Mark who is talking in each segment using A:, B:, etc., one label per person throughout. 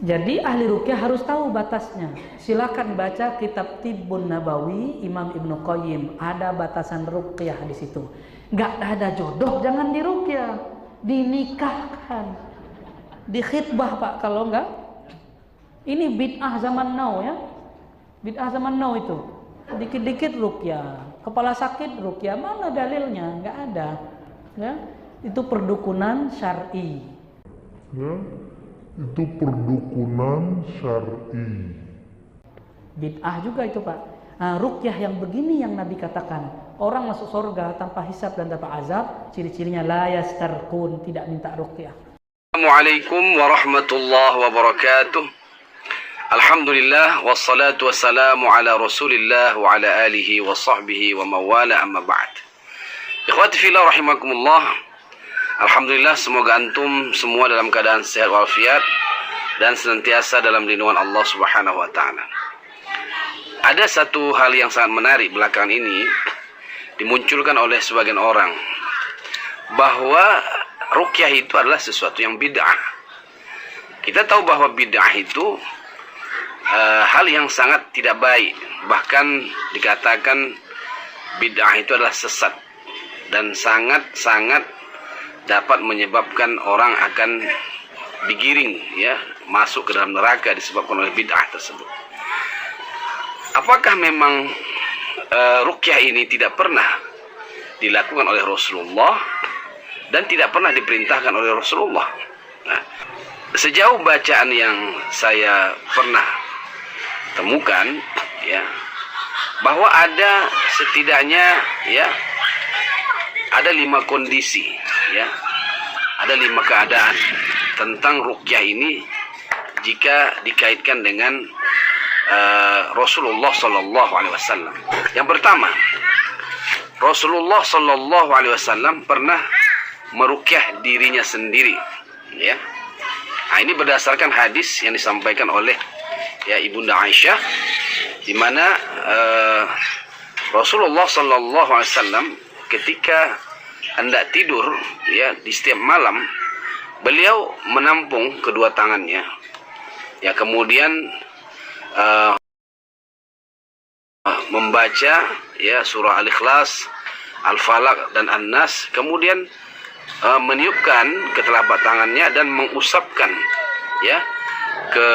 A: Jadi ahli ruqyah harus tahu batasnya. Silakan baca kitab Tibbun Nabawi Imam Ibnu Qayyim, ada batasan ruqyah di situ. Enggak ada jodoh jangan diruqyah, dinikahkan. Di khitbah Pak, kalau enggak ini bid'ah zaman now ya. Bid'ah zaman now itu. Dikit-dikit ruqyah, kepala sakit ruqyah, mana dalilnya? Enggak ada. Ya, itu perdukunan syar'i.
B: Ya, itu perdukunan syar'i.
A: Bid'ah juga itu Pak. Nah, ruqyah yang begini yang Nabi katakan, orang masuk surga tanpa hisab dan tanpa azab, ciri-cirinya la yastarqun, tidak minta ruqyah.
C: Assalamualaikum warahmatullahi wabarakatuh. Alhamdulillah wassalatu wassalamu ala Rasulillah wa ala alihi wa sahbihi wa mawala amma ba'd. Ikhwati fillah rahimakumullah. Alhamdulillah, semoga antum semua dalam keadaan sehat walafiat dan senantiasa dalam lindungan Allah Subhanahu wa taala. Ada satu hal yang sangat menarik belakangan ini dimunculkan oleh sebagian orang, bahwa ruqyah itu adalah sesuatu yang bid'ah. Kita tahu bahwa bid'ah itu hal yang sangat tidak baik, bahkan dikatakan bid'ah itu adalah sesat dan sangat-sangat dapat menyebabkan orang akan digiring ya, masuk ke dalam neraka disebabkan oleh bid'ah tersebut. Apakah memang ruqyah ini tidak pernah dilakukan oleh Rasulullah dan tidak pernah diperintahkan oleh Rasulullah? Nah, sejauh bacaan yang saya pernah temukan ya, bahwa ada setidaknya ya ada 5 kondisi ya, ada 5 keadaan tentang ruqyah ini jika dikaitkan dengan Rasulullah Sallallahu Alaihi Wasallam. Yang pertama, Rasulullah Sallallahu Alaihi Wasallam pernah meruqyah dirinya sendiri ya. Nah, ini berdasarkan hadis yang disampaikan oleh ya Ibunda Aisyah, di mana Rasulullah Sallallahu Alaihi Wasallam ketika hendak tidur ya, di setiap malam beliau menampung kedua tangannya ya, kemudian membaca ya surah Al-Ikhlas, Al-Falaq dan An-Nas, kemudian meniupkan ke telapak tangannya dan mengusapkan ya ke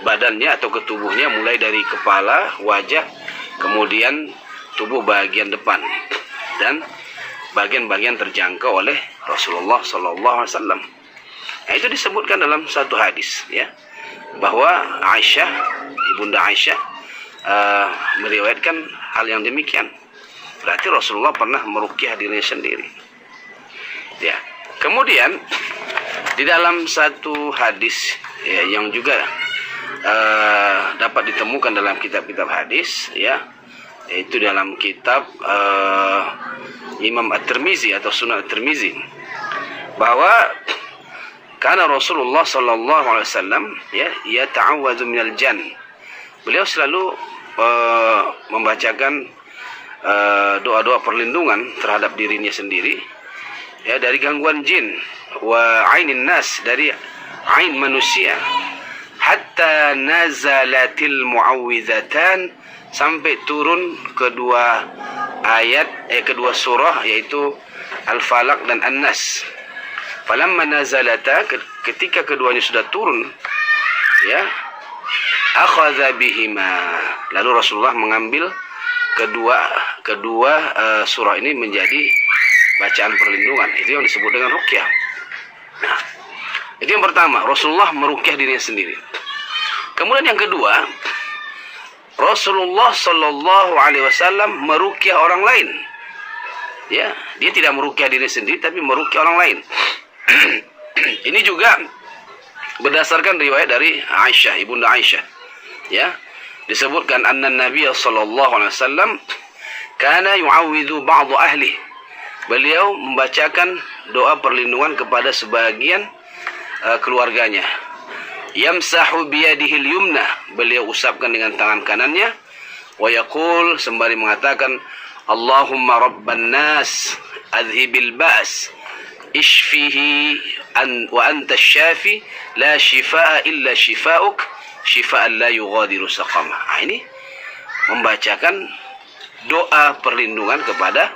C: badannya atau ke tubuhnya, mulai dari kepala, wajah, kemudian tubuh bagian depan dan bagian-bagian terjangkau oleh Rasulullah Sallallahu Alaihi Wasallam. Nah, itu disebutkan dalam satu hadis ya, bahwa Aisyah, Ibunda Aisyah meriwayatkan hal yang demikian. Berarti Rasulullah pernah meruqyah dirinya sendiri ya. Kemudian di dalam satu hadis ya, yang juga dapat ditemukan dalam kitab-kitab hadis ya, yaitu dalam kitab Imam At-Tirmizi atau Sunan At-Tirmizi, bahwa karena Rasulullah Sallallahu Alaihi Wasallam ya yata'awwadzu minal jan, beliau selalu membacakan doa-doa perlindungan terhadap dirinya sendiri ya, dari gangguan jin, wa ainin nas, dari ain manusia, hatta nazalatil muawwidhatan, sampai turun kedua ayat kedua surah, yaitu Al-Falaq dan An-Nas. Falamma nazalata, ketika keduanya sudah turun ya, akhadha bihima, lalu Rasulullah mengambil kedua surah ini menjadi bacaan perlindungan. Itu yang disebut dengan ruqyah. Nah, itu yang pertama, Rasulullah meruqyah dirinya sendiri. Kemudian yang kedua, Rasulullah Sallallahu Alaihi Wasallam meruqyah orang lain ya, dia tidak meruqyah diri sendiri tapi meruqyah orang lain. Ini juga berdasarkan riwayat dari Aisyah, Ibunda Aisyah ya, disebutkan anna Nabi Sallallahu Alaihi Wasallam kana yu'awwidhu ba'd ahli, beliau membacakan doa perlindungan kepada sebagian keluarganya. Yamsahu biyadihil yumna, beliau usapkan dengan tangan kanannya, wa yaqul, sembari mengatakan Allahumma rabban nas adhibil ba's, ishfihi wa anta syafi la shifaa illa shifauk shifaan la yughadiru saqama. Ini membacakan doa perlindungan kepada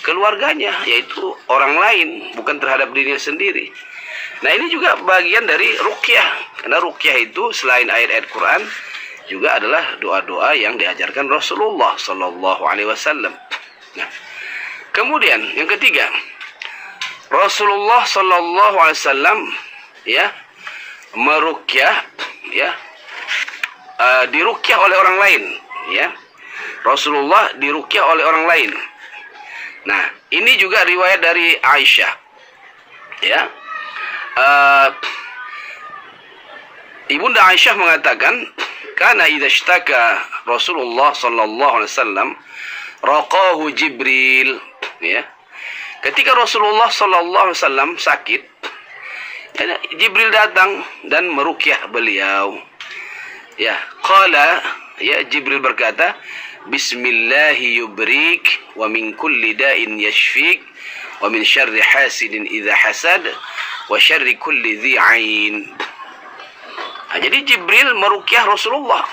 C: keluarganya, yaitu orang lain, bukan terhadap dirinya sendiri. Nah, ini juga bagian dari ruqyah, karena ruqyah itu selain ayat-ayat Quran juga adalah doa-doa yang diajarkan Rasulullah sallallahu alaihi wasallam. Nah, kemudian yang ketiga, Rasulullah sallallahu alaihi wasallam ya meruqyah ya diruqyah oleh orang lain ya. Rasulullah diruqyah oleh orang lain. Nah, ini juga riwayat dari Aisyah ya. Ibunda Aisyah mengatakan, kana idza ishtaka Rasulullah sallallahu alaihi wasallam raqahu Jibril ya. Ketika Rasulullah sallallahu alaihi wasallam sakit, Jibril datang dan meruqyah beliau. Ya, qala ya, Jibril berkata, bismillahi yubrik wa min kulli da'in yashfik wa min syarri hasidin idza hasad wa syarri kulli dhi ain. Jadi Jibril meruqyah Rasulullah.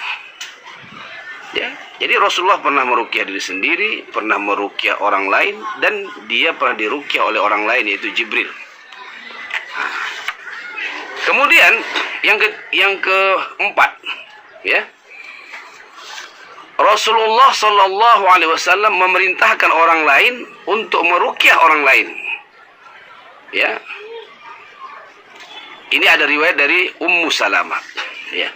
C: Ya, jadi Rasulullah pernah meruqyah diri sendiri, pernah meruqyah orang lain, dan dia pernah diruqyah oleh orang lain, yaitu Jibril. Kemudian yang keempat, ya, Rasulullah sallallahu alaihi wasallam memerintahkan orang lain untuk meruqyah orang lain. Ya. Ini ada riwayat dari Ummu Salamah, ya.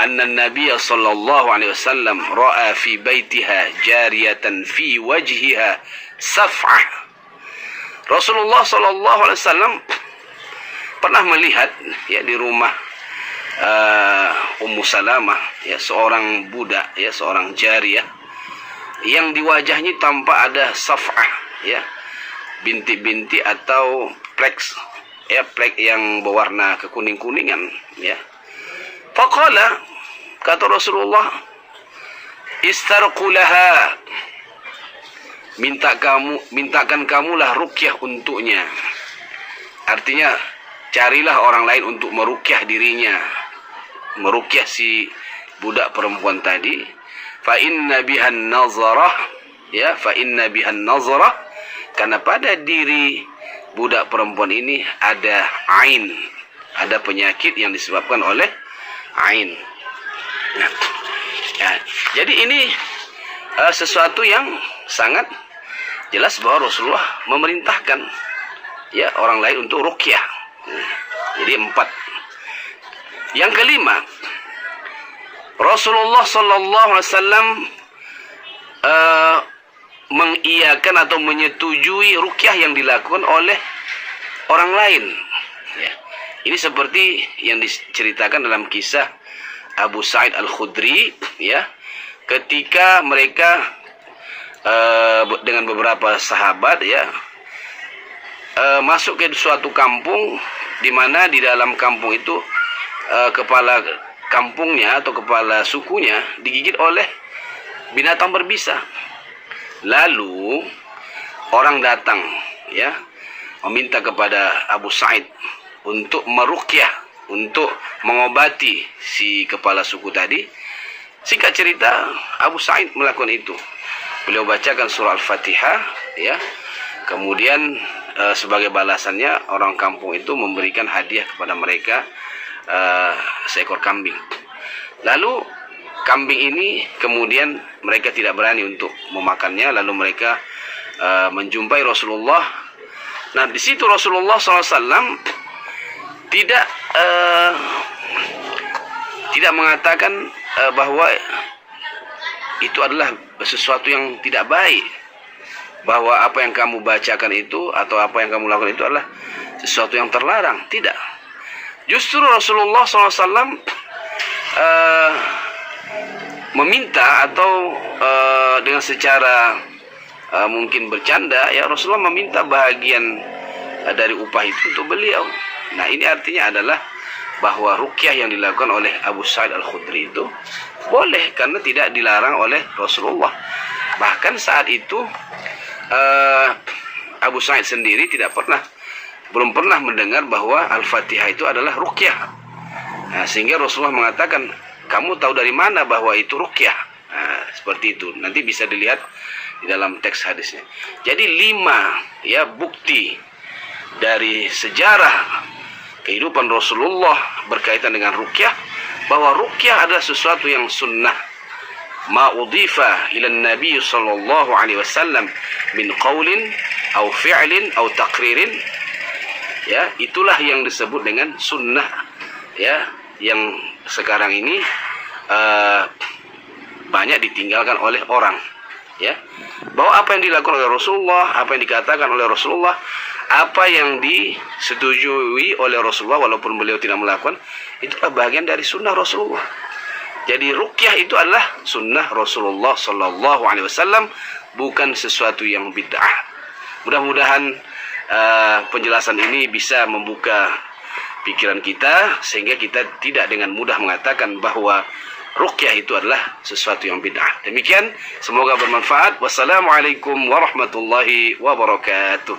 C: Anna Nabiy sallallahu alaihi wasallam ra'a fi baitiha jariyatan fi wajhiha saf'ah. Rasulullah sallallahu alaihi wasallam pernah melihat ya di rumah Ummu Salamah ya, seorang budak ya, seorang jariyah yang di wajahnya tampak ada saf'ah ya, bintik-bintik atau pleks ya, plek yang berwarna kekuning-kuningan ya. Faqala, kata Rasulullah, istarqulaha, mintakan kamulah ruqyah untuknya. Artinya carilah orang lain untuk meruqyah dirinya, meruqyah si budak perempuan tadi. Fa inna bihan nazarah ya, fa inna bihan nazarah, karena pada diri budak perempuan ini ada ain, ada penyakit yang disebabkan oleh ain. Nah, ya, jadi ini sesuatu yang sangat jelas bahwa Rasulullah memerintahkan ya orang lain untuk ruqyah. Jadi 4. Yang kelima, Rasulullah sallallahu alaihi wasallam mengiyakan atau menyetujui ruqyah yang dilakukan oleh orang lain. Ya. Ini seperti yang diceritakan dalam kisah Abu Sa'id Al-Khudri, ya, ketika mereka dengan beberapa sahabat ya masuk ke suatu kampung, di mana di dalam kampung itu kepala kampungnya atau kepala sukunya digigit oleh binatang berbisa. Lalu orang datang ya meminta kepada Abu Sa'id untuk meruqyah, untuk mengobati si kepala suku tadi. Singkat cerita, Abu Sa'id melakukan itu. Beliau bacakan surah Al-Fatihah ya. Kemudian sebagai balasannya orang kampung itu memberikan hadiah kepada mereka seekor kambing. Lalu kambing ini kemudian mereka tidak berani untuk memakannya, lalu mereka menjumpai Rasulullah. Nah, di situ Rasulullah SAW tidak mengatakan bahwa itu adalah sesuatu yang tidak baik, bahwa apa yang kamu bacakan itu atau apa yang kamu lakukan itu adalah sesuatu yang terlarang. Tidak. Justru Rasulullah SAW meminta atau dengan secara mungkin bercanda ya, Rasulullah meminta bahagian dari upah itu untuk beliau. Nah, ini artinya adalah bahwa ruqyah yang dilakukan oleh Abu Sa'id Al-Khudri itu boleh karena tidak dilarang oleh Rasulullah. Bahkan saat itu Abu Sa'id sendiri tidak pernah belum pernah mendengar bahwa Al-Fatihah itu adalah ruqyah. Nah, sehingga Rasulullah mengatakan, kamu tahu dari mana bahwa itu ruqyah? Nah, seperti itu. Nanti bisa dilihat di dalam teks hadisnya. Jadi 5 ya bukti dari sejarah kehidupan Rasulullah berkaitan dengan ruqyah, bahwa ruqyah adalah sesuatu yang sunnah. Ma udhifa ila Nabi sallallahu alaihi wasallam min qaulin au fi'lin au taqririn, ya, itulah yang disebut dengan sunnah, ya, yang sekarang ini banyak ditinggalkan oleh orang, ya. Bahwa apa yang dilakukan oleh Rasulullah, apa yang dikatakan oleh Rasulullah, apa yang disetujui oleh Rasulullah walaupun beliau tidak melakukan, itulah bagian dari sunnah Rasulullah. Jadi ruqyah itu adalah sunnah Rasulullah sallallahu alaihi wasallam, bukan sesuatu yang bid'ah. Mudah-mudahan penjelasan ini bisa membuka pikiran kita sehingga kita tidak dengan mudah mengatakan bahwa ruqyah itu adalah sesuatu yang bid'ah. Demikian, semoga bermanfaat. Wassalamualaikum warahmatullahi wabarakatuh.